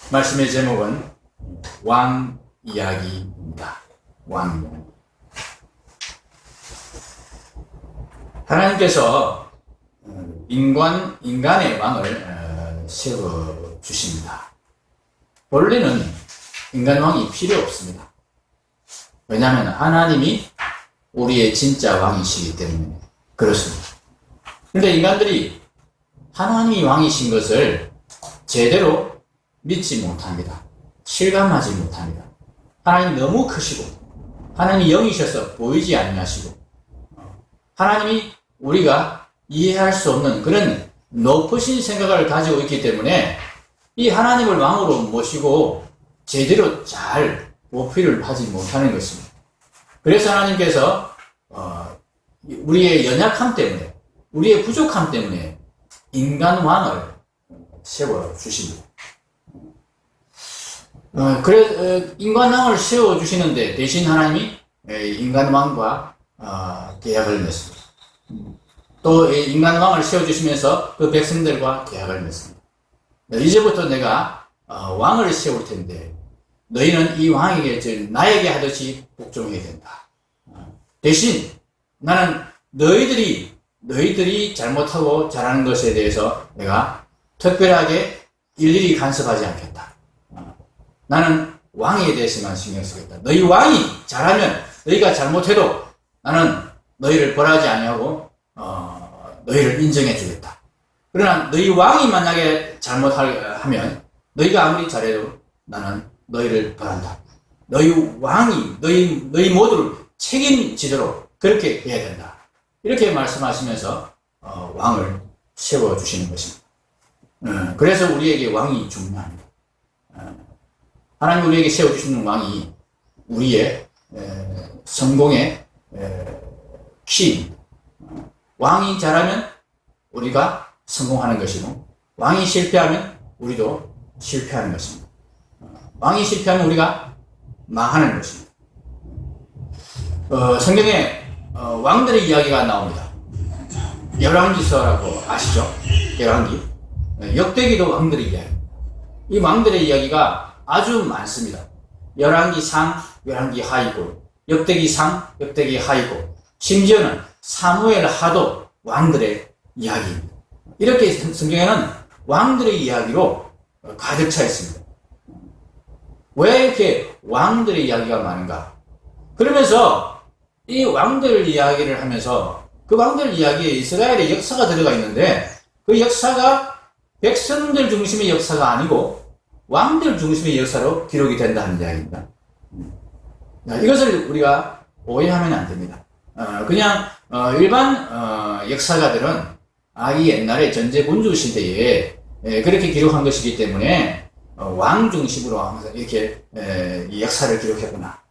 말씀의 제목은 왕 이야기입니다. 왕 이야기. 하나님께서 인간의 왕을 세워 주십니다. 원래는 인간 왕이 필요 없습니다. 왜냐하면 하나님이 우리의 진짜 왕이시기 때문에 그렇습니다. 그런데 인간들이 하나님이 왕이신 것을 제대로 믿지 못합니다. 실감하지 못합니다. 하나님이 너무 크시고 하나님이 영이셔서 보이지 아니하시고 하나님이 우리가 이해할 수 없는 그런 높으신 생각을 가지고 있기 때문에 이 하나님을 왕으로 모시고 제대로 잘 보필을 하지 못하는 것입니다. 그래서 하나님께서 우리의 연약함 때문에 우리의 부족함 때문에 인간 왕을 세워주십니다. 인간 왕을 세워주시는데 대신 하나님이 인간 왕과 계약을 맺습니다. 또 인간 왕을 세워주시면서 그 백성들과 계약을 맺습니다. 이제부터 내가 왕을 세울 텐데 너희는 이 왕에게 나에게 하듯이 복종해야 된다. 대신 나는 너희들이 잘못하고 잘하는 것에 대해서 내가 특별하게 일일이 간섭하지 않겠다. 나는 왕에 대해서만 신경 쓰겠다. 너희 왕이 잘하면 너희가 잘못해도 나는 너희를 벌하지 아니하고 너희를 인정해 주겠다. 그러나 너희 왕이 만약에 잘못하면 너희가 아무리 잘해도 나는 너희를 벌한다. 너희 왕이 너희 모두를 책임지도록 그렇게 해야 된다. 이렇게 말씀하시면서 왕을 세워주시는 것입니다. 그래서 우리에게 왕이 중요합니다. 하나님 우리에게 세워주시는 왕이 우리의 성공의 키입니다. 왕이 잘하면 우리가 성공하는 것이고 왕이 실패하면 우리도 실패하는 것입니다. 왕이 실패하면 우리가 망하는 것입니다. 성경에 왕들의 이야기가 나옵니다. 열왕기서라고 아시죠? 열왕기. 역대기도 왕들의 이야기. 이 왕들의 이야기가 아주 많습니다. 열왕기 상, 열왕기 하이고, 역대기 상, 역대기 하이고, 심지어는 사무엘 하도 왕들의 이야기입니다. 이렇게 성경에는 왕들의 이야기로 가득 차 있습니다. 왜 이렇게 왕들의 이야기가 많은가? 그러면서 이 왕들 이야기를 하면서 그 왕들 이야기에 이스라엘의 역사가 들어가 있는데 그 역사가 백성들 중심의 역사가 아니고 왕들 중심의 역사로 기록이 된다 하는 이야기입니다. 이것을 우리가 오해하면 안 됩니다. 그냥 일반 역사가들은 이 옛날에 전제군주 시대에 그렇게 기록한 것이기 때문에 왕 중심으로 항상 이렇게 이 역사를 기록했구나.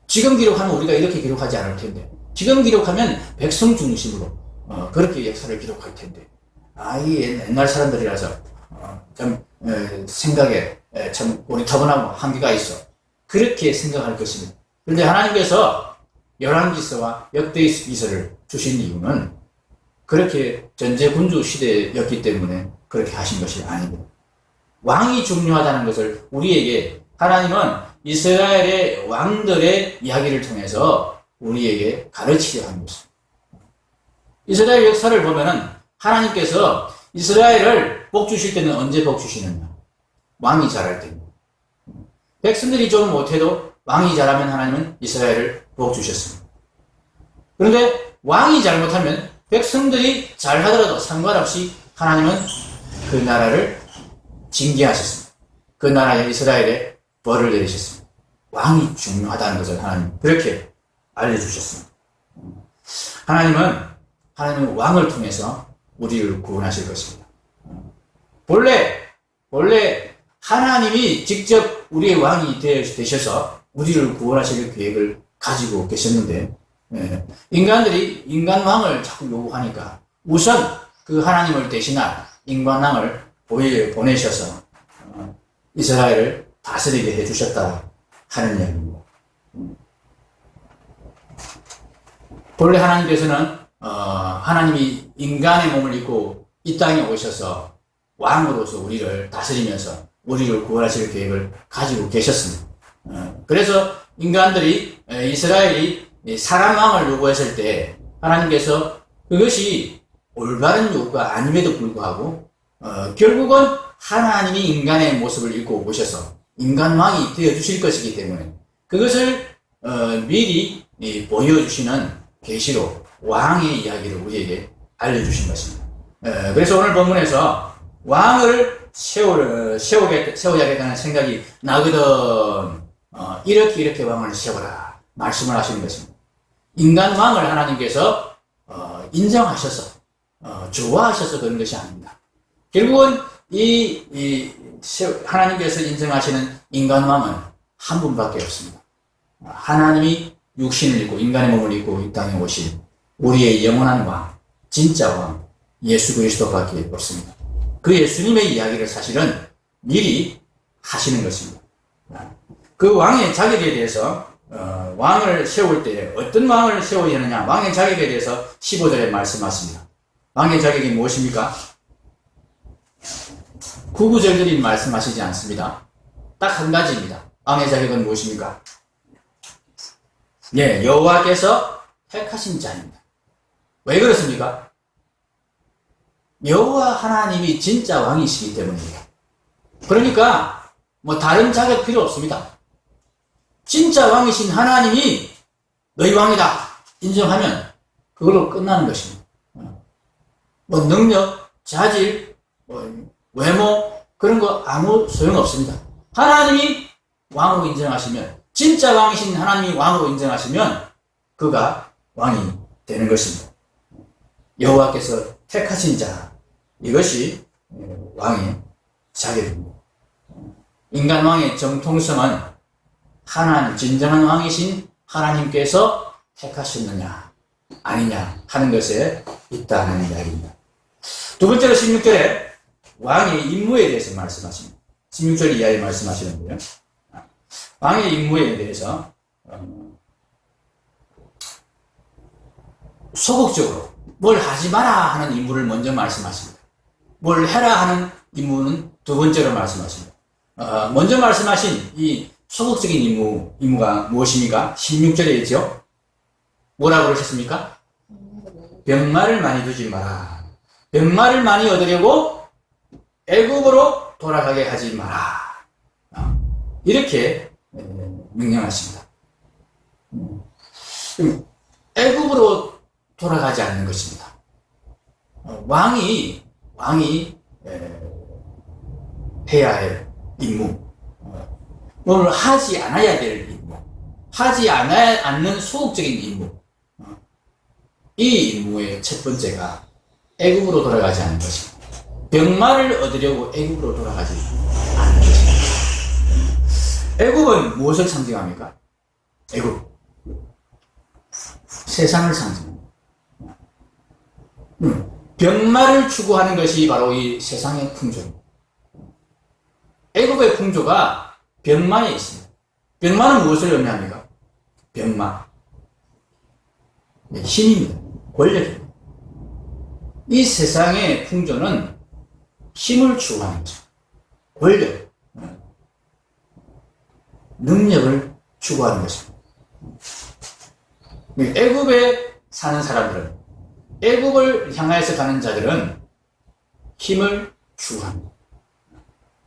지금 기록하면 우리가 이렇게 기록하지 않을 텐데 지금 기록하면 백성 중심으로 그렇게 역사를 기록할 텐데 이 옛날 사람들이라서 참 생각에 참 오리타분하고 한계가 있어. 그렇게 생각할 것입니다. 그런데 하나님께서 열왕기서와 역대기서를 주신 이유는 그렇게 전제군주 시대였기 때문에 그렇게 하신 것이 아닙니다. 왕이 중요하다는 것을 우리에게 하나님은 이스라엘의 왕들의 이야기를 통해서 우리에게 가르치려 하는 것입니다. 이스라엘 역사를 보면은 하나님께서 이스라엘을 복 주실 때는 언제 복 주시느냐? 왕이 잘할 때입니다. 백성들이 좀 못해도 왕이 잘하면 하나님은 이스라엘을 복 주셨습니다. 그런데 왕이 잘못하면 백성들이 잘하더라도 상관없이 하나님은 그 나라를 징계하셨습니다. 그 나라에 이스라엘에 벌을 내리셨습니다. 왕이 중요하다는 것을 하나님 그렇게 알려주셨습니다. 하나님은 왕을 통해서 우리를 구원하실 것입니다. 본래 하나님이 직접 우리의 왕이 되셔서 우리를 구원하실 계획을 가지고 계셨는데 인간들이 인간 왕을 자꾸 요구하니까 우선 그 하나님을 대신할 인간 왕을 보내셔서 이스라엘을 다스리게 해주셨다 하는 이야기입니다. 본래 하나님께서는 하나님이 인간의 몸을 입고 이 땅에 오셔서 왕으로서 우리를 다스리면서 우리를 구원하실 계획을 가지고 계셨습니다. 그래서 인간들이 이스라엘이 사람 왕을 요구했을 때 하나님께서 그것이 올바른 요구가 아님에도 불구하고 결국은 하나님이 인간의 모습을 입고 오셔서 인간 왕이 되어주실 것이기 때문에 그것을 미리 보여주시는 계시로 왕의 이야기를 우리에게 알려주신 것입니다. 그래서 오늘 본문에서 왕을 세워야겠다는 생각이 나거든 이렇게 왕을 세워라 말씀을 하시는 것입니다. 인간 왕을 하나님께서 인정하셔서 좋아하셔서 그런 것이 아닙니다. 결국은 하나님께서 인정하시는 인간 왕은 한 분밖에 없습니다. 하나님이 육신을 입고 인간의 몸을 입고 이 땅에 오신 우리의 영원한 왕, 진짜 왕 예수 그리스도밖에 없습니다. 그 예수님의 이야기를 사실은 미리 하시는 것입니다. 그 왕의 자격에 대해서 왕을 세울 때 어떤 왕을 세워야 하느냐, 왕의 자격에 대해서 15절에 말씀하십니다. 왕의 자격이 무엇입니까? 구구절절히 말씀하시지 않습니다. 딱 한 가지입니다. 왕의 자격은 무엇입니까? 예, 여호와께서 택하신 자입니다. 왜 그렇습니까? 여호와 하나님이 진짜 왕이시기 때문입니다. 그러니까 뭐 다른 자격 필요 없습니다. 진짜 왕이신 하나님이 너희 왕이다 인정하면 그걸로 끝나는 것입니다. 뭐 능력, 자질, 외모 그런 거 아무 소용없습니다. 하나님이 왕으로 인정하시면 진짜 왕이신 하나님이 왕으로 인정하시면 그가 왕이 되는 것입니다. 여호와께서 택하신 자 이것이 왕의 자격입니다. 인간 왕의 정통성은 하나님 진정한 왕이신 하나님께서 택하셨느냐 아니냐 하는 것에 있다는 이야기입니다. 두 번째로 16절에 왕의 임무에 대해서 말씀하십니다. 16절 이하에 말씀하시는데요. 왕의 임무에 대해서 소극적으로 뭘 하지 마라 하는 임무를 먼저 말씀하십니다. 뭘 해라 하는 임무는 두 번째로 말씀하십니다. 먼저 말씀하신 이 소극적인 임무가 무엇입니까? 16절에 있죠. 뭐라고 그러셨습니까? 병마를 많이 두지 마라. 병마를 많이 얻으려고 애굽으로 돌아가게 하지 마라. 이렇게 명령하십니다. 애굽으로 돌아가지 않는 것입니다. 왕이 해야 할 임무, 뭘 하지 않아야 될 임무, 하지 않는 소극적인 임무, 이 임무의 첫 번째가 애굽으로 돌아가지 않는 것입니다. 병마를 얻으려고 애굽으로 돌아가지 않는 것입니다. 애굽은 무엇을 상징합니까? 애굽 세상을 상징합니다. 병마를 추구하는 것이 바로 이 세상의 풍조입니다. 애굽의 풍조가 병마에 있습니다. 병마는 무엇을 의미합니까? 병마 힘입니다. 권력입니다. 이 세상의 풍조는 힘을 추구하는 것입니다. 권력, 능력을 추구하는 것입니다. 애굽에 사는 사람들은, 애굽을 향하여서 가는 자들은 힘을 추구합니다.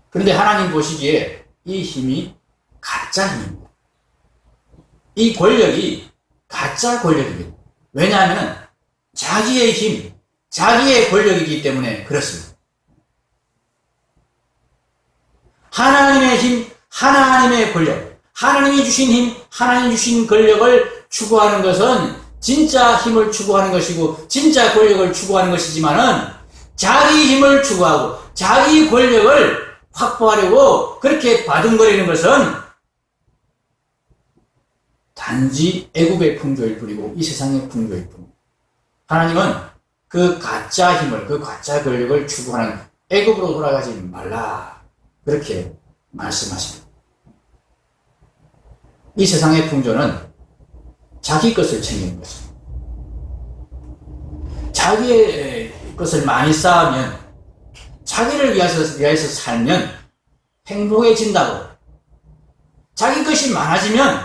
그런데 하나님 보시기에 이 힘이 가짜 힘입니다. 이 권력이 가짜 권력입니다. 왜냐하면 자기의 힘, 자기의 권력이기 때문에 그렇습니다. 하나님의 힘, 하나님의 권력, 하나님이 주신 힘, 하나님이 주신 권력을 추구하는 것은 진짜 힘을 추구하는 것이고 진짜 권력을 추구하는 것이지만은 자기 힘을 추구하고 자기 권력을 확보하려고 그렇게 바둥거리는 것은 단지 애굽의 풍조일 뿐이고 이 세상의 풍조일 뿐입니다. 하나님은 그 가짜 힘을, 그 가짜 권력을 추구하는 애굽으로 돌아가지 말라 그렇게 말씀하십니다. 이 세상의 풍조는 자기 것을 챙기는 것입니다. 자기의 것을 많이 쌓으면, 자기를 위해서 살면 행복해진다고. 자기 것이 많아지면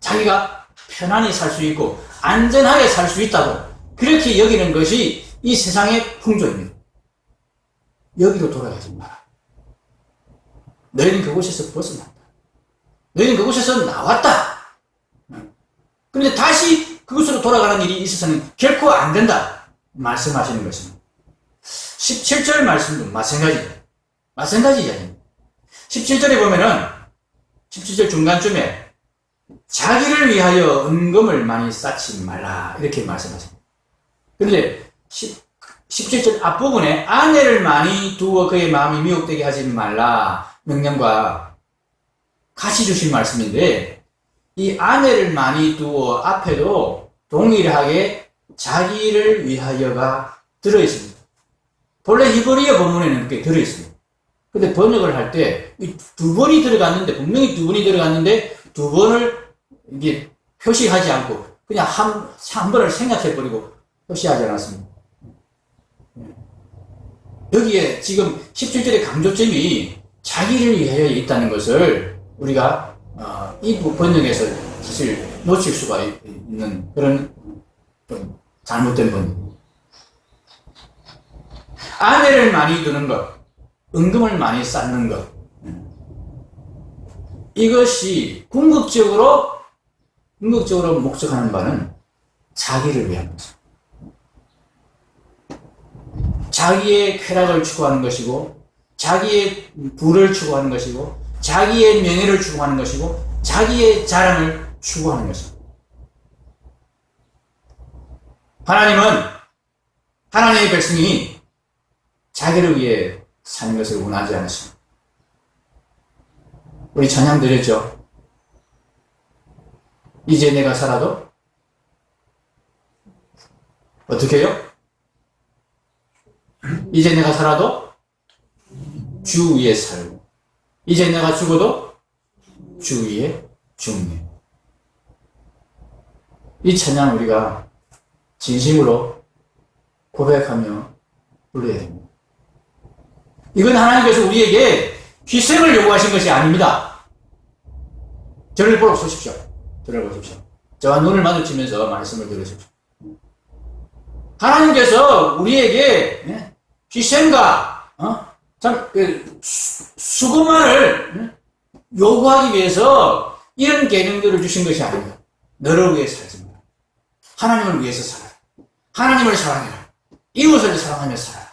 자기가 편안히 살 수 있고 안전하게 살 수 있다고 그렇게 여기는 것이 이 세상의 풍조입니다. 여기로 돌아가지 마라. 너희는 그곳에서 벗어난다. 너희는 그곳에서 나왔다. 그런데 다시 그곳으로 돌아가는 일이 있어서는 결코 안 된다. 말씀하시는 것입니다. 17절 말씀도 마찬가지 이야기입니다. 17절에 보면은 17절 중간쯤에 자기를 위하여 은금을 많이 쌓지 말라 이렇게 말씀하십니다. 그런데 17절 앞부분에 아내를 많이 두어 그의 마음이 미혹되게 하지 말라 명령과 같이 주신 말씀인데 이 아내를 많이 두어 앞에도 동일하게 자기를 위하여가 들어있습니다. 본래 히브리어 본문에는 그게 들어있습니다. 근데 번역을 할 때 두 번이 들어갔는데 분명히 두 번이 들어갔는데 두 번을 이게 표시하지 않고 그냥 한 번을 생략해버리고 표시하지 않았습니다. 여기에 지금 17절의 강조점이 자기를 위하여 있다는 것을 우리가 이 번역에서 사실 놓칠 수가 있는 그런 좀 잘못된 번역. 아내를 많이 두는 것, 은금을 많이 쌓는 것, 이것이 궁극적으로 목적하는 바는 자기를 위한 것입니다. 자기의 쾌락을 추구하는 것이고, 자기의 부를 추구하는 것이고, 자기의 명예를 추구하는 것이고, 자기의 자랑을 추구하는 것입니다. 하나님은 하나님의 백성이 자기를 위해 사는 것을 원하지 않으십니다. 우리 찬양 드렸죠? 이제 내가 살아도 어떻게 해요? 이제 내가 살아도 주 위에 살고 이제 내가 죽어도 주 위에 죽네. 이 찬양 우리가 진심으로 고백하며 불러야 됩니다. 이건 하나님께서 우리에게 희생을 요구하신 것이 아닙니다. 저를 보십시오. 저와 눈을 마주치면서 말씀을 들으십시오. 하나님께서 우리에게 희생과 수고만을 요구하기 위해서 이런 계명들을 주신 것이 아닙니다. 너를 위해 살지 마라. 하나님을 위해서 살아라. 하나님을 사랑해라. 이웃을 사랑하며 살아라.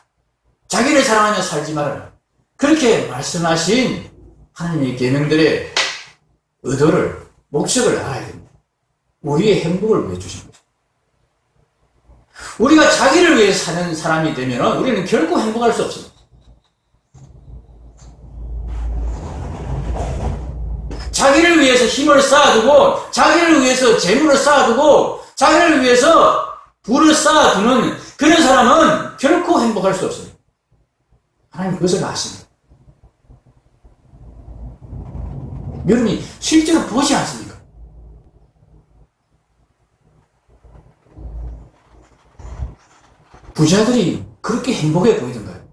자기를 사랑하며 살지 말아라. 그렇게 말씀하신 하나님의 계명들의 의도를, 목적을 알아야 됩니다. 우리의 행복을 위해 주신 거죠. 우리가 자기를 위해 사는 사람이 되면 우리는 결코 행복할 수 없습니다. 자기를 위해서 힘을 쌓아두고, 자기를 위해서 재물을 쌓아두고, 자기를 위해서 부를 쌓아두는 그런 사람은 결코 행복할 수 없습니다. 하나님 그것을 아십니다. 여러분이 실제로 보지 않습니까? 부자들이 그렇게 행복해 보이던가요?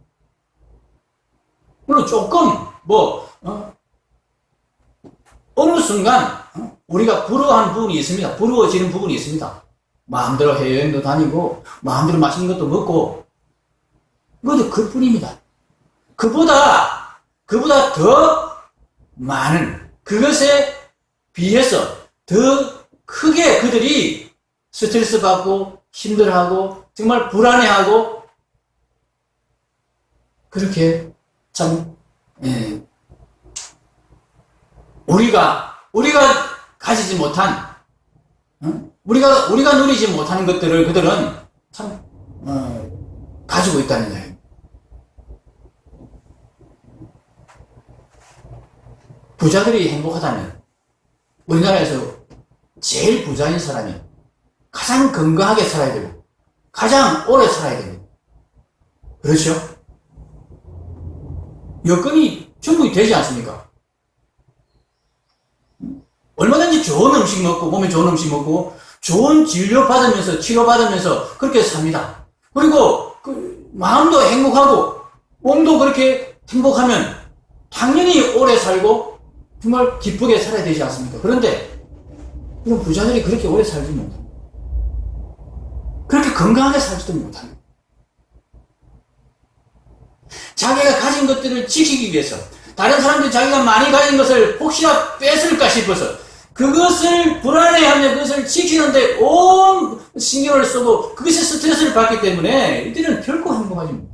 물론 조금 어느 순간 우리가 부러워하는 부분이 있습니다. 부러워지는 부분이 있습니다. 마음대로 해외여행도 다니고 마음대로 맛있는 것도 먹고 그것도 그뿐입니다. 그보다 더 많은 그것에 비해서 더 크게 그들이 스트레스 받고 힘들어하고 정말 불안해하고 그렇게 참 우리가 가지지 못한 우리가 누리지 못하는 것들을 그들은 참 가지고 있다는 이야기. 부자들이 행복하다면 우리나라에서 제일 부자인 사람이 가장 건강하게 살아야 되고 가장 오래 살아야 됩니다. 그렇죠? 여건이 충분히 되지 않습니까? 얼마든지 좋은 음식 먹고 몸에 좋은 음식 먹고 좋은 진료 받으면서 치료 받으면서 그렇게 삽니다. 그리고 마음도 행복하고 몸도 그렇게 행복하면 당연히 오래 살고 정말 기쁘게 살아야 되지 않습니까? 그런데 이런 부자들이 그렇게 오래 살지 못합니다. 그렇게 건강하게 살지도 못합니다. 자기가 가진 것들을 지키기 위해서 다른 사람들이 자기가 많이 가진 것을 혹시나 뺏을까 싶어서 그것을 불안해하며 그것을 지키는데 온 신경을 쓰고 그것에 스트레스를 받기 때문에 이들은 결코 행복하지 못합니다.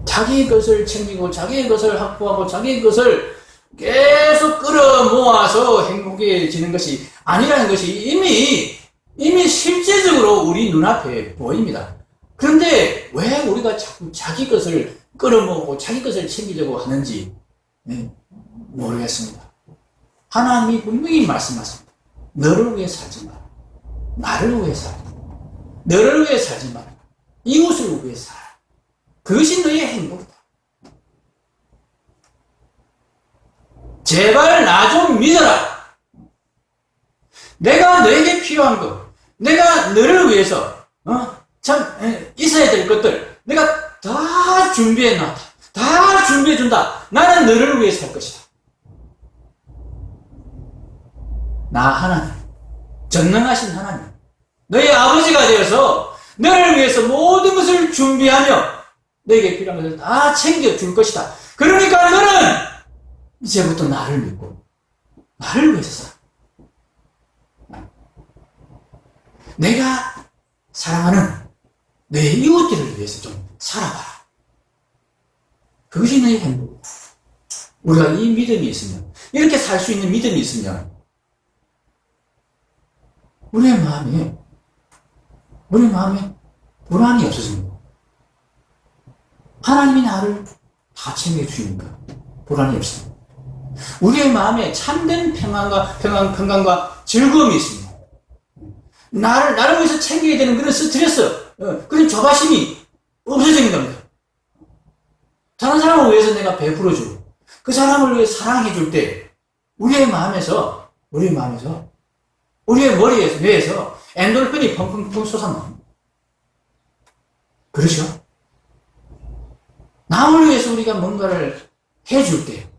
자기 것을 챙기고 자기 것을 확보하고 자기 것을 계속 끌어모아서 행복해지는 것이 아니라는 것이 이미 실제적으로 우리 눈앞에 보입니다. 그런데 왜 우리가 자꾸 자기 것을 끌어모으고 자기 것을 챙기려고 하는지 모르겠습니다. 하나님이 분명히 말씀하십니다. 너를 위해 살지 마라. 나를 위해 살지 마라. 너를 위해 살지 마라. 이웃을 위해 살아. 그것이 너의 행복이다. 제발 나 좀 믿어라. 내가 너에게 필요한 것, 내가 너를 위해서 있어야 될 것들 내가 다 준비해놨다. 다 준비해준다. 나는 너를 위해 살 것이다. 나 하나님, 전능하신 하나님, 너의 아버지가 되어서 너를 위해서 모든 것을 준비하며 너에게 필요한 것을 다 챙겨줄 것이다. 그러니까 너는 이제부터 나를 믿고 나를 위해서 살아. 내가 사랑하는 내 이웃들을 위해서 좀 살아봐라. 그것이 너의 행복이다. 우리가 이 믿음이 있으면, 이렇게 살 수 있는 믿음이 있으면 우리의 마음에 불안이 없어집니다. 하나님이 나를 다 챙겨주니까 불안이 없습니다. 우리의 마음에 참된 평강과 즐거움이 있습니다. 나를 위해서 챙겨야 되는 그런 스트레스, 그런 조바심이 없어지는 겁니다. 다른 사람을 위해서 내가 베풀어주고 그 사람을 위해 사랑해줄 때 우리의 마음에서 우리의 머리에서 뇌에서 엔돌핀이 펑펑펑 솟아납니다. 그렇죠? 남을 위해서 우리가 뭔가를 해줄 때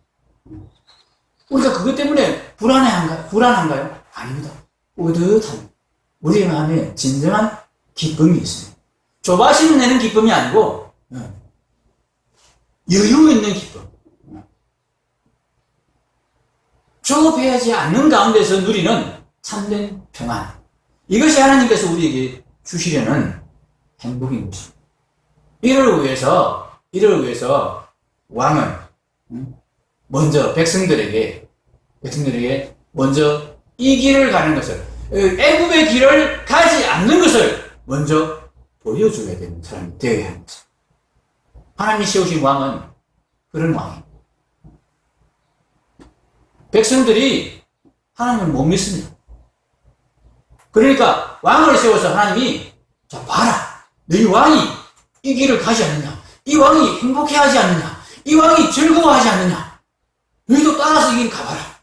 우리가 그것 때문에 불안한가요? 아닙니다. 뿌듯합니다. 우리의 마음에 진정한 기쁨이 있습니다. 조바심 내는 기쁨이 아니고 여유 있는 기쁨. 조급해하지 않는 가운데서 누리는 참된 평안. 이것이 하나님께서 우리에게 주시려는 행복인 것입니다. 이를 위해서 왕은 먼저 백성들에게 먼저 이 길을 가는 것을, 애굽의 길을 가지 않는 것을 먼저 보여줘야 되는 사람이 되어야 하는 것입니다. 하나님이 세우신 왕은 그런 왕입니다. 백성들이 하나님을 못 믿습니다. 그러니까 왕을 세워서 하나님이 자 봐라, 너희 왕이 이 길을 가지 않느냐, 이 왕이 행복해하지 않느냐, 이 왕이 즐거워하지 않느냐, 너희도 따라서 이 길 가봐라.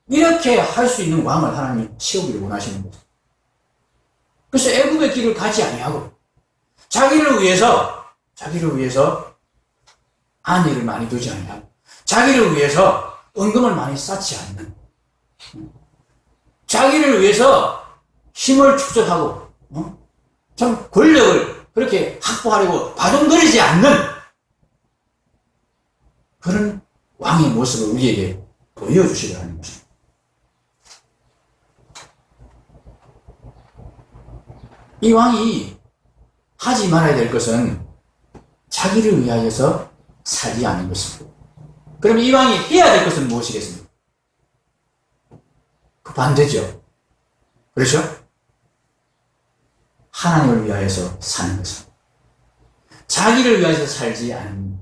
이렇게 할 수 있는 왕을 하나님이 세우기를 원하시는 거죠. 그래서 애굽의 길을 가지 아니하고 자기를 위해서 안위를 많이 두지 아니하고 자기를 위해서 은금을 많이 쌓지 않는, 자기를 위해서 힘을 축적하고 참 권력을 그렇게 확보하려고 바둥거리지 않는 그런 왕의 모습을 우리에게 보여주시려 하는 것입니다. 이 왕이 하지 말아야 될 것은 자기를 위하여서 살지 않는 것입니다. 그럼 이 왕이 해야 될 것은 무엇이겠습니까? 그 반대죠. 그렇죠? 하나님을 위하여서 사는 것입니다. 자기를 위하여서 살지 않는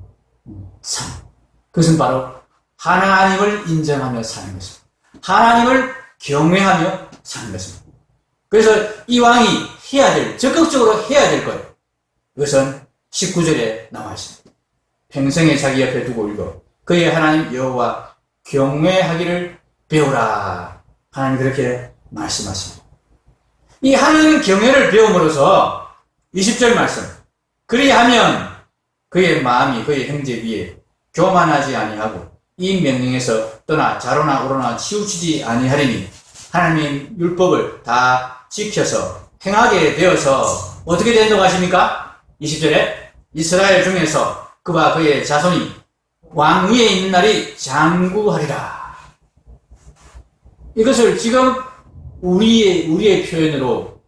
삶. 그것은 바로 하나님을 인정하며 사는 것입니다. 하나님을 경외하며 사는 것입니다. 그래서 이 왕이 적극적으로 해야 될 것, 그것은 19절에 나와 있습니다. 평생에 자기 옆에 두고 읽어 그의 하나님 여호와 경외하기를 배우라. 하나님 그렇게 말씀하십니다. 이 하나님 경외를 배움으로써 20절 말씀. 그리하면 그의 마음이 그의 형제 위에 교만하지 아니하고 이 명령에서 떠나 좌로나 우로나 치우치지 아니하리니 하나님의 율법을 다 지켜서 행하게 되어서 어떻게 된다고 하십니까? 20절에 이스라엘 중에서 그와 그의 자손이 왕 위에 있는 날이 장구하리라. 이것을 지금 우리의 표현으로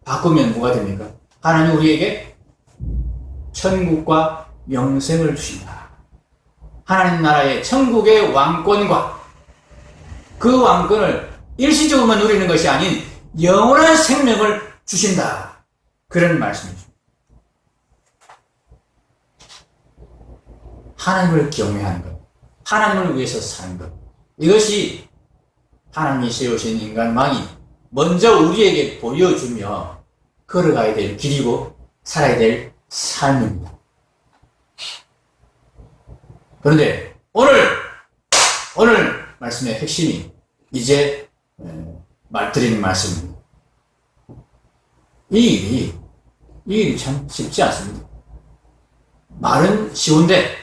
바꾸면 뭐가 됩니까? 하나님 우리에게 천국과 영생을 주신다. 하나님 나라의 천국의 왕권과 그 왕권을 일시적으로만 누리는 것이 아닌 영원한 생명을 주신다. 그런 말씀이죠. 하나님을 경외하는 것, 하나님을 위해서 사는 것, 이것이 하나님이 세우신 인간 왕이 먼저 우리에게 보여주며 걸어가야 될 길이고 살아야 될 삶입니다. 그런데 오늘 말씀의 핵심이 이제 드리는 말씀입니다. 이 일이 참 쉽지 않습니다. 말은 쉬운데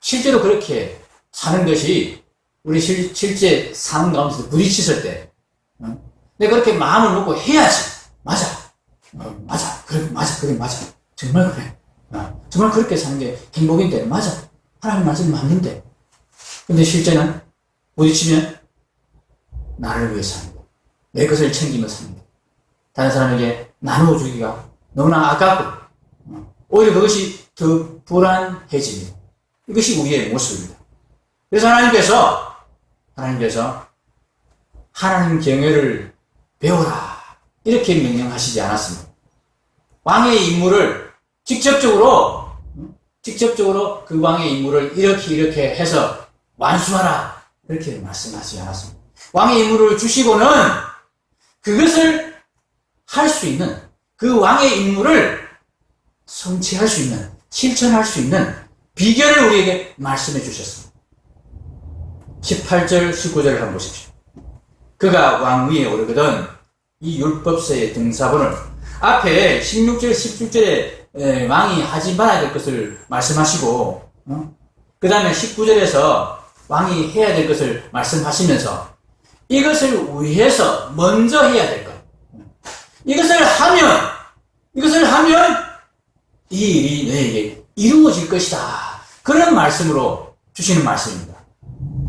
실제로 그렇게 사는 것이 우리 실제 삶 가운데서 부딪혔을 때 내가 그렇게 마음을 먹고 해야지. 맞아. 맞아. 그래, 맞아. 그래, 맞아. 정말 그래. 정말 그렇게 사는 게 행복인데, 맞아. 하나님 말씀이 맞는데. 근데 실제는 부딪히면 나를 위해서 삽니다. 내 것을 챙기면서 삽니다. 다른 사람에게 나누어주기가 너무나 아깝고 오히려 그것이 더 불안해집니다. 이것이 우리의 모습입니다. 그래서 하나님께서 하나님 경외를 배워라 이렇게 명령하시지 않았습니다. 왕의 임무를 직접적으로 그 왕의 임무를 이렇게 해서 완수하라 이렇게 말씀하지 않았습니다. 왕의 임무를 주시고는 그것을 할 수 있는 그 왕의 임무를 성취할 수 있는 실천할 수 있는 비결을 우리에게 말씀해 주셨습니다. 18절 19절을 한번 보십시오. 그가 왕 위에 오르거든 이 율법서의 등사본을 앞에 16절 17절에 왕이 하지 말아야 될 것을 말씀하시고 그 다음에 19절에서 왕이 해야 될 것을 말씀하시면서 이것을 위해서 먼저 해야 될 것, 이것을 하면 이 일이 너에게 이루어질 것이다. 그런 말씀으로 주시는 말씀입니다.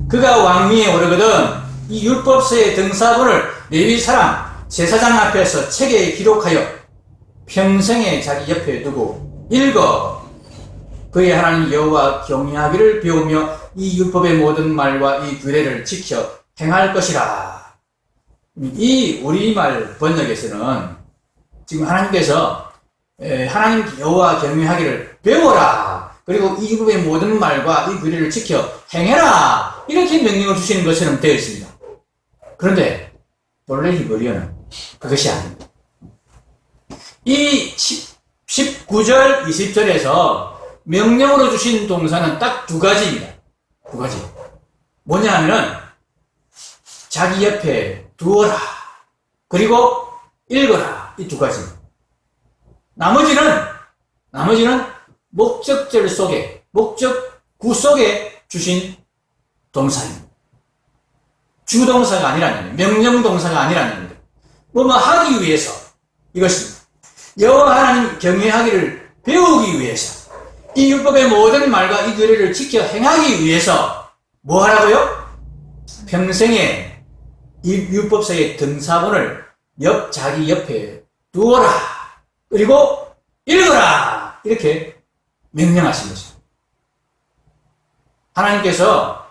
그가 왕 위에 오르거든 이 율법서의 등사본을 레위 사람 제사장 앞에서 책에 기록하여 평생에 자기 옆에 두고 읽어 그의 하나님 여호와 경외하기를 배우며 이 율법의 모든 말과 이 규례를 지켜 행할 것이라. 이 우리말 번역에서는 지금 하나님께서 하나님 여호와 경외하기를 배워라. 그리고 이 율법의 모든 말과 이 규례를 지켜 행해라. 이렇게 명령을 주시는 것처럼 되어 있습니다. 그런데 놀라기 버리어는 그것이 아닙니다. 이 19절, 20절에서 명령으로 주신 동사는 딱 두 가지입니다. 두 가지. 뭐냐 하면은 자기 옆에 두어라. 그리고 읽어라. 이 두 가지. 나머지는 목적절 속에, 목적구 속에 주신 동사입니다. 주동사가 아니라는 거예요. 명령동사가 아니라는 겁니다. 뭐 하기 위해서 이것입니다. 여호와 하나님 경외하기를 배우기 위해서 이 율법의 모든 말과 이 규례를 지켜 행하기 위해서 뭐 하라고요? 평생에 이 율법서의 등사본을 자기 옆에 두어라. 그리고 읽어라. 이렇게 명령하신 것입니다. 하나님께서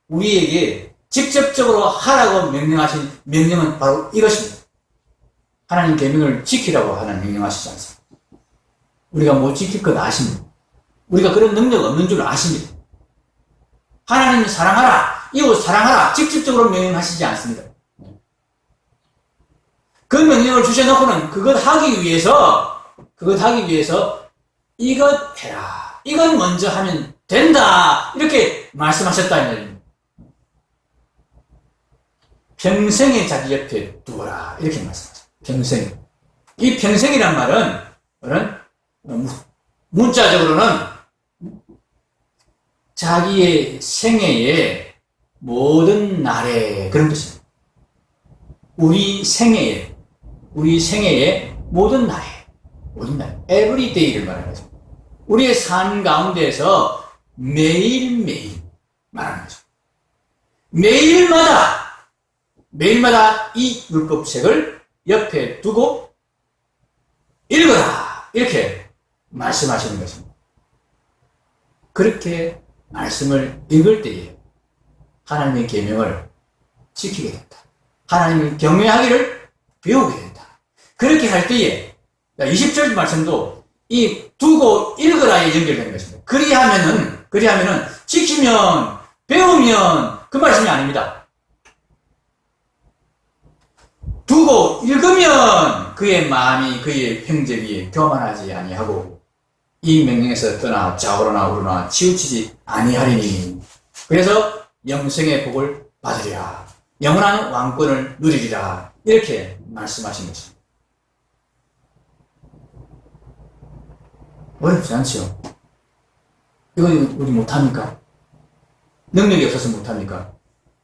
우리에게 직접적으로 하라고 명령하신 명령은 바로 이것입니다. 하나님 계명을 지키라고 하는 명령하시지 않습니다. 우리가 못 지킬 건 아십니다. 우리가 그런 능력 없는 줄 아십니다. 하나님 사랑하라, 이웃 사랑하라 직접적으로 명령하시지 않습니다. 그 명령을 주셔놓고는 그것 하기 위해서 이것 해라, 이것 먼저 하면 된다 이렇게 말씀하셨다는 얘기입니다. 평생에 자기 옆에 두어라 이렇게 말씀하셨어요. 평생에. 이 평생이란 말은 문자적으로는 자기의 생애의 모든 날에 그런 뜻입니다. 우리 생애의 모든 날에 every day를 말하는 거죠. 우리의 삶 가운데에서 매일매일 말하는 거죠. 매일마다 이 율법책을 옆에 두고 읽어라 이렇게 말씀하시는 것입니다. 그렇게 말씀을 읽을 때에 하나님의 계명을 지키게 된다. 하나님을 경외하기를 배우게 된다. 그렇게 할 때에 20절 말씀도 이 두고 읽으라에 연결되는 것입니다. 그리하면은 지키면 배우면 그 말씀이 아닙니다. 두고 읽으면 그의 마음이 그의 형제 위에 교만하지 아니하고 이 명령에서 떠나 좌우로나 우로나 치우치지 아니하리니 그래서 영생의 복을 받으리라. 영원한 왕권을 누리리라. 이렇게 말씀하신 것입니다. 어렵지 않죠? 이거 우리 못합니까? 능력이 없어서 못합니까?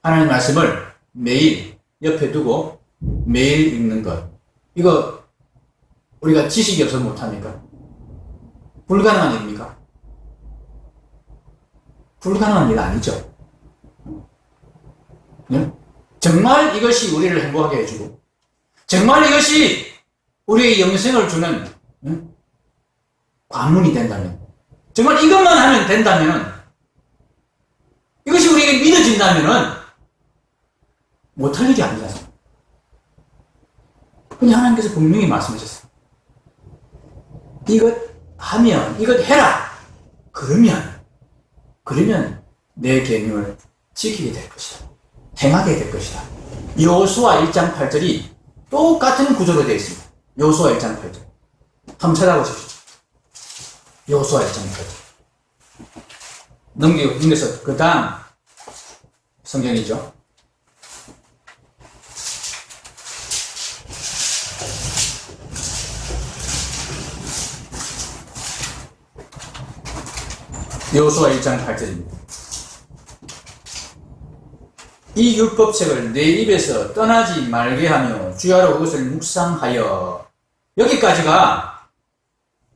하나님 말씀을 매일 옆에 두고 매일 읽는 것. 이거 우리가 지식이 없어서 못합니까? 불가능한 일입니까? 불가능한 일 아니죠. 네? 정말 이것이 우리를 행복하게 해주고 정말 이것이 우리의 영생을 주는 관문이 된다면 정말 이것만 하면 된다면 이것이 우리에게 믿어진다면 못할 일이 아니잖아요. 그냥 하나님께서 분명히 말씀하셨어요. 이것 하면 이것 해라. 그러면 내 계명을 지키게 될 것이다. 행하게 될 것이다. 여호수아 1장 8절이 똑같은 구조로 되어 있습니다. 여호수아 1장 8절. 한번 찾아보십시오. 여호수아 1장 8절. 넘겨서 그 다음 성경이죠. 여호수아 1장 8절입니다. 이 율법책을 내 입에서 떠나지 말게 하며 주야로 그것을 묵상하여 여기까지가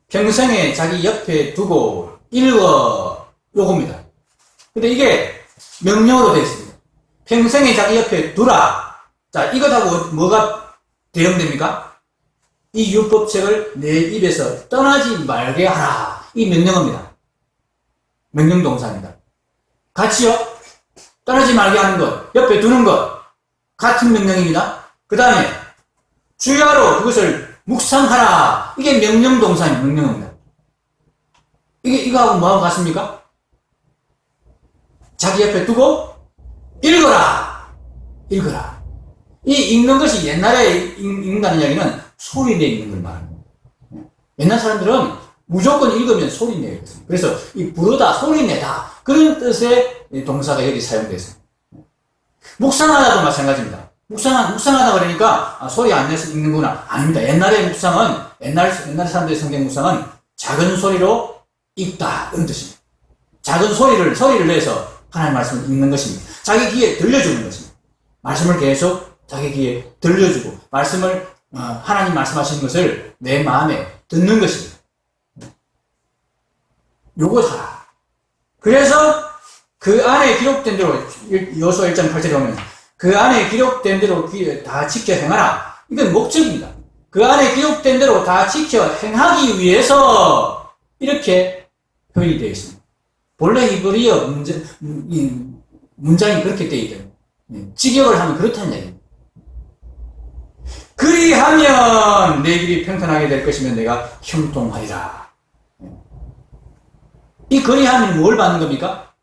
평생에 자기 옆에 두고 읽어 요겁니다. 근데 이게 명령으로 되어 있습니다. 평생에 자기 옆에 두라. 자, 이것하고 뭐가 대응됩니까? 이 율법책을 내 입에서 떠나지 말게 하라. 이 명령어입니다. 명령 동사입니다. 같이요. 떠나지 말게 하는 것, 옆에 두는 것 같은 명령입니다. 그 다음에 주야로 그것을 묵상하라. 이게 명령 동사입니다. 명령어입니다. 이거하고 뭐하고 같습니까? 자기 옆에 두고 읽어라. 이 읽는 것이 옛날에 읽는다는 이야기는 소리 내 읽는 걸 말합니다. 옛날 사람들은 무조건 읽으면 소리 내야 했습니다. 그래서 이 부르다, 소리 내다 그런 뜻의 동사가 여기 사용되어 있습니다. 묵상하다도 마찬가지입니다. 묵상하다 그러니까 소리 안 내서 읽는구나. 아닙니다. 옛날의 묵상은 옛날 사람들의 성경 묵상은 작은 소리로 읽다 이런 뜻입니다. 작은 소리를 내서 하나님 말씀을 읽는 것입니다. 자기 귀에 들려주는 것입니다. 말씀을 계속 자기 귀에 들려주고 말씀을 하나님 말씀하시는 것을 내 마음에 듣는 것입니다. 요거 하라. 그래서 그 안에 기록된 대로 여호수아 1장 8절에 보면 그 안에 기록된 대로 다 지켜 행하라. 이건 목적입니다. 그 안에 기록된 대로 다 지켜 행하기 위해서 이렇게 표현이 되어 있습니다. 본래 히브리어 문장이 그렇게 되어 있대요. 직역을 하면 그렇다는 얘기입니다. 그리하면 내 길이 평탄하게 될 것이면 내가 형통하리라. 이 그리하면 뭘 받는 겁니까?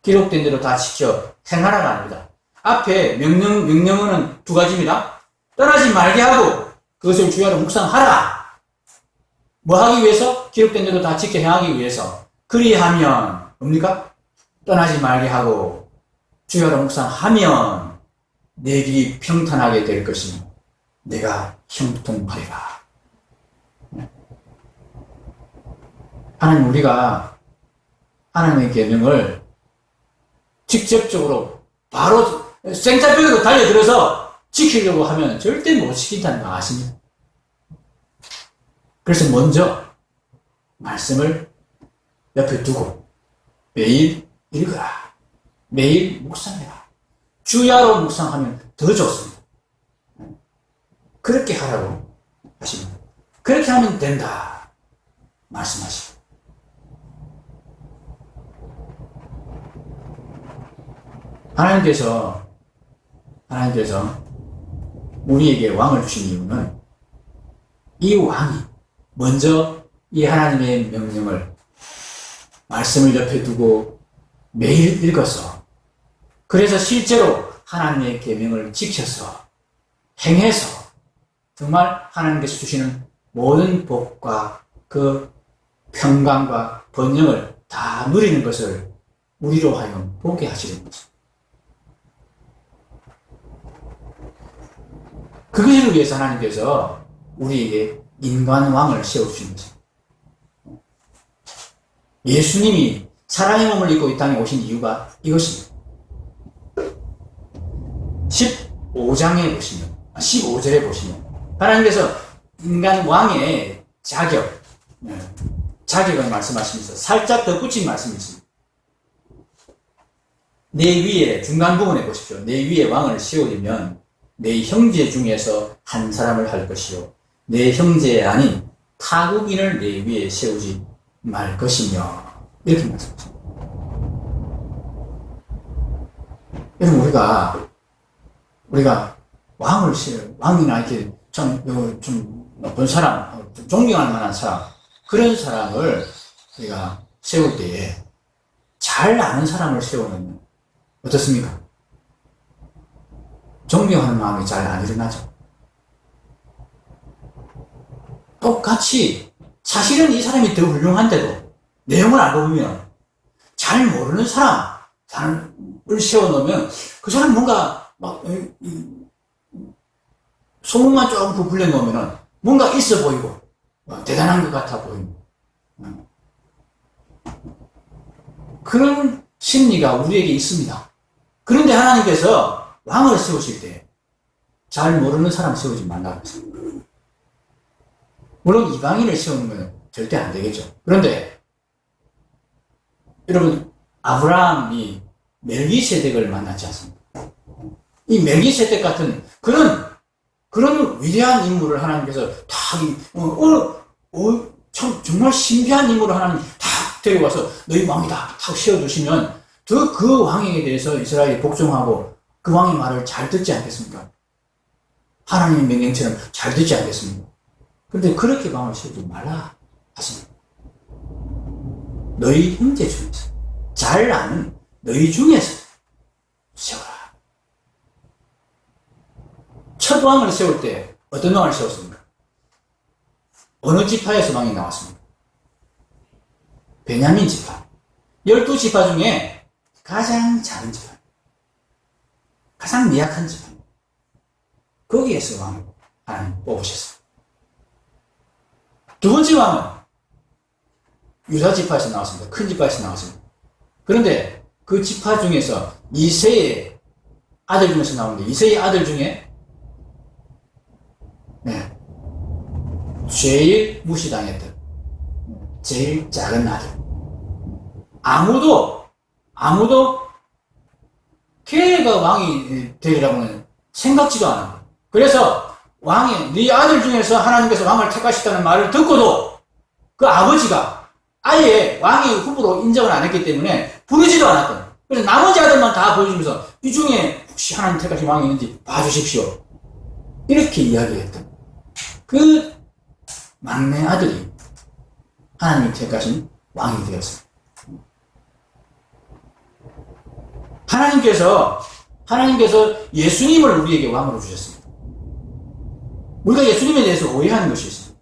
기록된 대로 다 지켜 행하라가 아닙니다. 앞에 명령어는 두 가지입니다. 떠나지 말게 하고 그것을 주야로 묵상하라. 뭐 하기 위해서? 기록된 대로 다 지켜 행하기 위해서. 그리하면 뭡니까? 떠나지 말게 하고 주야로 묵상하면 내 길이 평탄하게 될 것입니다. 내가 형통하리라. 하나님, 우리가 하나님의 계명을 직접적으로 바로 생짜벽으로 달려들어서 지키려고 하면 절대 못 지킨다는 거 아십니까? 그래서 먼저 말씀을 옆에 두고 매일 읽어라. 매일 묵상해라. 주야로 묵상하면 더 좋습니다. 그렇게 하라고 하십니다. 그렇게 하면 된다 말씀하시고, 하나님께서 우리에게 왕을 주신 이유는 이 왕이 먼저 이 하나님의 명령을, 말씀을 옆에 두고 매일 읽어서, 그래서 실제로 하나님의 계명을 지켜서 행해서 정말 하나님께서 주시는 모든 복과 그 평강과 번영을 다 누리는 것을 우리로 하여금 보게 하시는 거죠. 그것을 위해서 하나님께서 우리에게 인간왕을 세워주신 거죠. 예수님이 사람의 몸을 입고 이 땅에 오신 이유가 이것입니다. 15장에 보시면, 15절에 보시면 하나님께서 인간 왕의 자격을 말씀하시면서 살짝 덧붙인 말씀이 있습니다. 내 위에, 중간 부분에 보십시오. 내 위에 왕을 세우려면 내 형제 중에서 한 사람을 할 것이요, 내 형제 아닌 타국인을 내 위에 세우지 말 것이며, 이렇게 말씀하십니다. 여러분, 우리가 왕이나 이렇게 좀 높은 사람, 좀 존경할 만한 사람, 그런 사람을 우리가 세울 때에 잘 아는 사람을 세우면 어떻습니까? 존경하는 마음이 잘 안 일어나죠. 똑같이 사실은 이 사람이 더 훌륭한데도 내용을 알고 보면 잘 모르는 사람을 세워놓으면 그 사람 뭔가 막 소문만 조금 부풀려 놓으면 뭔가 있어 보이고 대단한 것 같아 보이고, 그런 심리가 우리에게 있습니다. 그런데 하나님께서 왕을 세우실 때 잘 모르는 사람 세우지 말라고 했습니다. 물론 이방인을 세우는 건 절대 안 되겠죠. 그런데 여러분, 아브라함이 멜기세덱을 만났지 않습니까? 이 멜기세덱 같은 그런 위대한 인물을 하나님께서 참 정말 신비한 인물을 하나님 탁 데려와서 너희 왕이다 탁 세워주시면 그 왕에게 대해서 이스라엘이 복종하고 그 왕의 말을 잘 듣지 않겠습니까? 하나님의 명령처럼 잘 듣지 않겠습니까? 그런데 그렇게 왕을 세우지 말라 하십니다. 너희 형제 중에서, 잘 아는 너희 중에서 세워라. 첫 왕을 세울 때 어떤 왕을 세웠습니까? 어느 지파에서 왕이 나왔습니까? 베냐민 지파. 12지파 중에 가장 작은 지파, 가장 미약한 지파, 거기에서 왕을 하나님 뽑으셨어요. 두 번째 왕은 유다 지파에서 나왔습니다. 큰 지파에서 나왔습니다. 그런데 그 지파 중에서 이새의 아들 중에서 나오는데, 이새의 아들 중에 제일 무시당했던 제일 작은 아들, 아무도 걔가 왕이 되리라고는 생각지도 않아. 그래서 네 아들 중에서 하나님께서 왕을 택하셨다는 말을 듣고도 그 아버지가 아예 왕의 후보로 인정을 안 했기 때문에 부르지도 않았던, 그래서 나머지 아들만 다 보여주면서 이 중에 혹시 하나님 택하신 왕이 있는지 봐주십시오, 이렇게 이야기했던 그 막내 아들이 하나님이 택하신 왕이 되었습니다. 하나님께서 예수님을 우리에게 왕으로 주셨습니다. 우리가 예수님에 대해서 오해하는 것이 있습니다.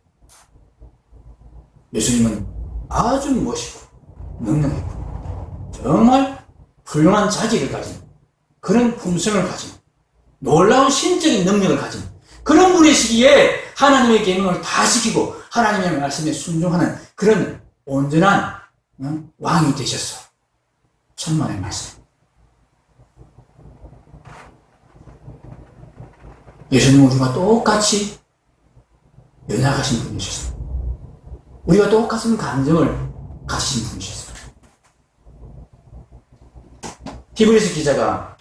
예수님은 아주 멋있고 능력있고 정말 훌륭한 자질을 가진, 그런 품성을 가진, 놀라운 신적인 능력을 가진 그런 분이시기에 하나님의 계명을 다 지키고 하나님의 말씀에 순종하는 그런 온전한 왕이 되셨어. 천만의 말씀. 예수님은 우리가 똑같이 연약하신 분이셨어요. 우리가 똑같은 감정을 가지신 분이셨어요. 히브리서 기자가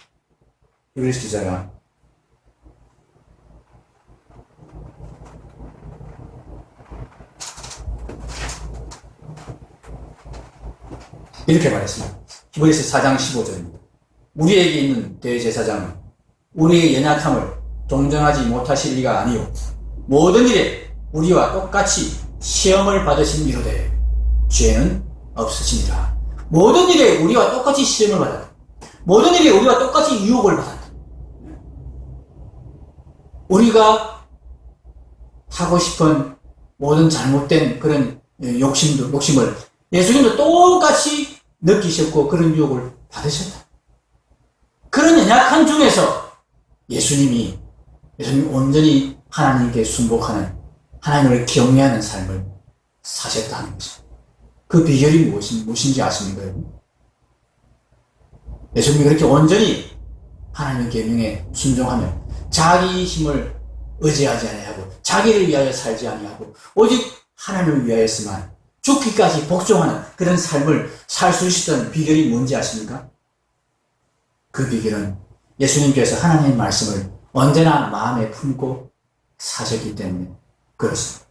이렇게 말했습니다. 히브리서 4장 15절입니다. 우리에게 있는 대제사장은 우리의 연약함을 동정하지 못하실 리가 아니요 모든 일에 우리와 똑같이 시험을 받으신 이로되 죄는 없으시니라. 모든 일에 우리와 똑같이 시험을 받았다. 모든 일에 우리와 똑같이 유혹을 받았다. 우리가 하고 싶은 모든 잘못된 그런 욕심을 예수님도 똑같이 느끼셨고 그런 유혹을 받으셨다. 그런 연약한 중에서 예수님이 온전히 하나님께 순복하는 하나님을 경외하는 삶을 사셨다는 것입니다. 그 비결이 무엇인지 아십니까? 예수님이 그렇게 온전히 하나님의 계명에 순종하며 자기 힘을 의지하지 아니하고 자기를 위하여 살지 아니하고 오직 하나님을 위하여서만 죽기까지 복종하는 그런 삶을 살 수 있었던 비결이 뭔지 아십니까? 그 비결은 예수님께서 하나님의 말씀을 언제나 마음에 품고 사셨기 때문에 그렇습니다.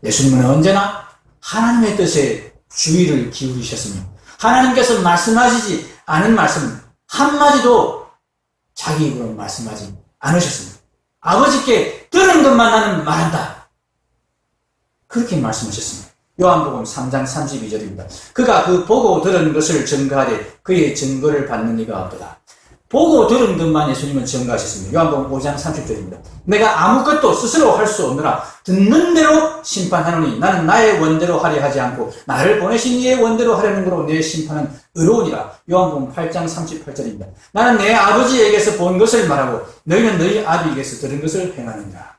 예수님은 언제나 하나님의 뜻에 주의를 기울이셨으며 하나님께서 말씀하시지 않은 말씀 한마디도 자기 입으로 말씀하지 않으셨습니다. 아버지께 들은 것만 나는 말한다. 그렇게 말씀하셨습니다. 요한복음 3장 32절입니다. 그가 그 보고 들은 것을 증거하되 그의 증거를 받는 이가 없도다. 보고 들은 것만 예수님은 증거하셨습니다. 요한복음 5장 30절입니다. 내가 아무것도 스스로 할 수 없느라 듣는 대로 심판하노니 나는 나의 원대로 하려 하지 않고 나를 보내신 이의 원대로 하려는 거로 내 심판은 의로우니라. 요한복음 8장 38절입니다. 나는 내 아버지에게서 본 것을 말하고 너희는 너희 아비에게서 들은 것을 행하느니라.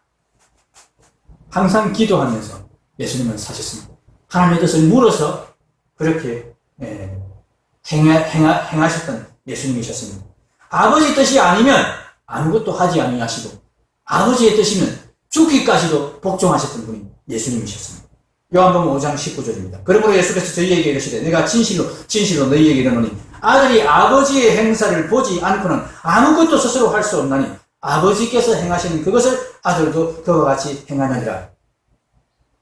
항상 기도하면서 예수님은 사셨습니다. 하나님의 뜻을 물어서 그렇게 행하셨던 예수님이셨습니다. 아버지 뜻이 아니면 아무것도 하지 아니하시고 아버지의 뜻이면 죽기까지도 복종하셨던 분이 예수님이셨습니다. 요한복음 5장 19절입니다. 그러므로 예수께서 저희에게 이르시되 내가 진실로 너희에게 이르노니 아들이 아버지의 행사를 보지 않고는 아무것도 스스로 할 수 없나니 아버지께서 행하시는 그것을 아들도 그와 같이 행하느니라.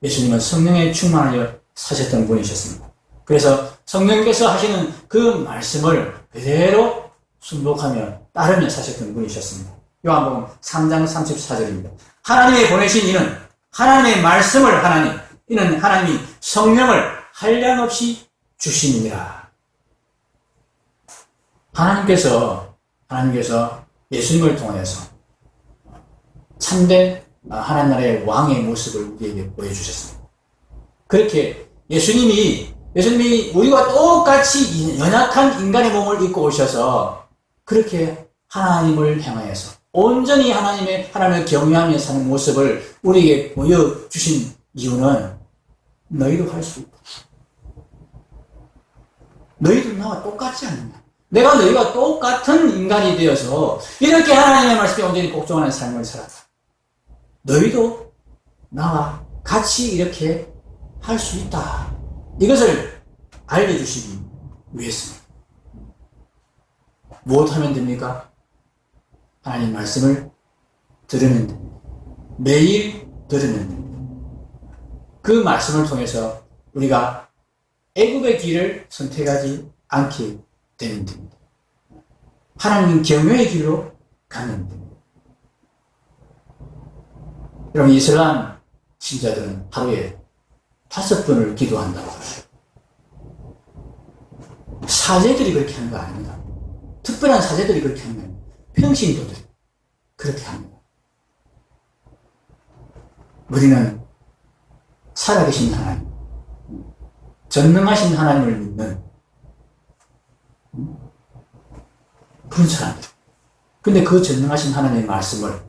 예수님은 성령에 충만하여 사셨던 분이셨습니다. 그래서 성령께서 하시는 그 말씀을 그대로 순복하며 따르며 사셨던 분이셨습니다. 요한복음 3장 34절입니다. 하나님의 보내신 이는 하나님의 말씀을 하나니 이는 하나님이 성령을 한량없이 주시니라. 하나님께서 예수님을 통하여서 참된 하나님 나라의 왕의 모습을 우리에게 보여주셨습니다. 그렇게 예수님이 우리와 똑같이 연약한 인간의 몸을 입고 오셔서 그렇게 하나님을 향하여서 온전히 하나님을 경외하며 사는 모습을 우리에게 보여주신 이유는 너희도 할 수 있다. 너희도 나와 똑같지 않느냐. 내가 너희가 똑같은 인간이 되어서 이렇게 하나님의 말씀에 온전히 복종하는 삶을 살았다. 너희도 나와 같이 이렇게 할 수 있다. 이것을 알려주시기 위해서입니다. 무엇하면 됩니까? 하나님 말씀을 들으면 됩니다. 매일 들으면 됩니다. 그 말씀을 통해서 우리가 애굽의 길을 선택하지 않게 되면 됩니다. 하나님 경외의 길로 가면 됩니다. 여러분, 이슬람 신자들은 하루에 5번을 기도한다고 하죠. 사제들이 그렇게 하는 거 아닙니다. 특별한 사제들이 그렇게 하는 거예요. 평신도들이 그렇게 합니다. 우리는 살아계신 하나님, 전능하신 하나님을 믿는 그런 사람들. 근데 그 전능하신 하나님의 말씀을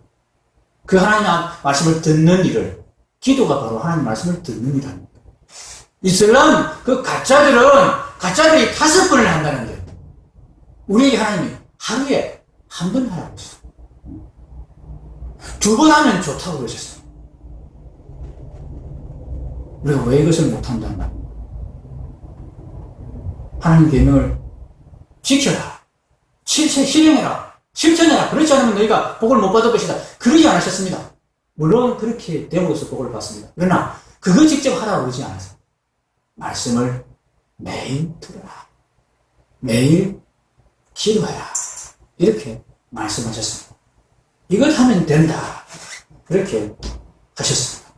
그 하나님 말씀을 듣는 일을, 기도가 바로 하나님 말씀을 듣는 일입니다. 이슬람 그 가짜들이 5번을 한다는 거예요. 우리 하나님이 하루에 한 번 하라고 했어요. 2번 하면 좋다고 그러셨어요. 우리가 왜 이것을 못한단 말이에요? 하나님 계명을 지켜라, 실행해라, 실천해라. 그렇지 않으면 너희가 복을 못 받을 것이다. 그러지 않으셨습니다. 물론 그렇게 됨으로써 복을 받습니다. 그러나 그거 직접 하라고 그러지 않았어요. 말씀을 매일 들어라, 매일 기도해라, 이렇게 말씀하셨습니다. 이것 하면 된다, 그렇게 하셨습니다.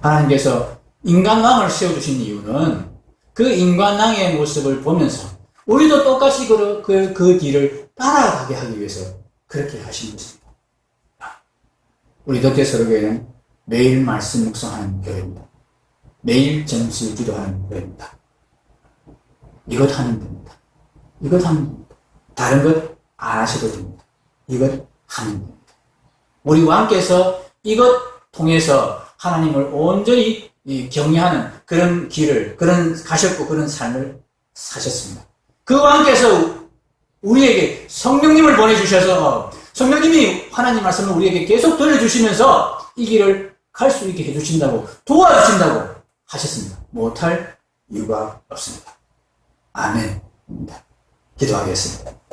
하나님께서 인간왕을 세워주신 이유는 그 인간왕의 모습을 보면서 우리도 똑같이 그 뒤를 따라가게 하기 위해서 그렇게 하신 것입니다. 우리 덕계서로교회는 매일 말씀 묵상하는 교회입니다. 매일 정시 기도하는 교회입니다. 이것 하면 됩니다. 이것 하면 됩니다. 다른 것 안 하셔도 됩니다. 이것 하면 됩니다. 우리 왕께서 이것 통해서 하나님을 온전히 경외하는 그런 길을, 가셨고 그런 삶을 사셨습니다. 그 왕께서 우리에게 성령님을 보내주셔서 성령님이 하나님 말씀을 우리에게 계속 들려주시면서 이 길을 갈 수 있게 해주신다고, 도와주신다고 하셨습니다. 못할 이유가 없습니다. 아멘입니다. 기도하겠습니다.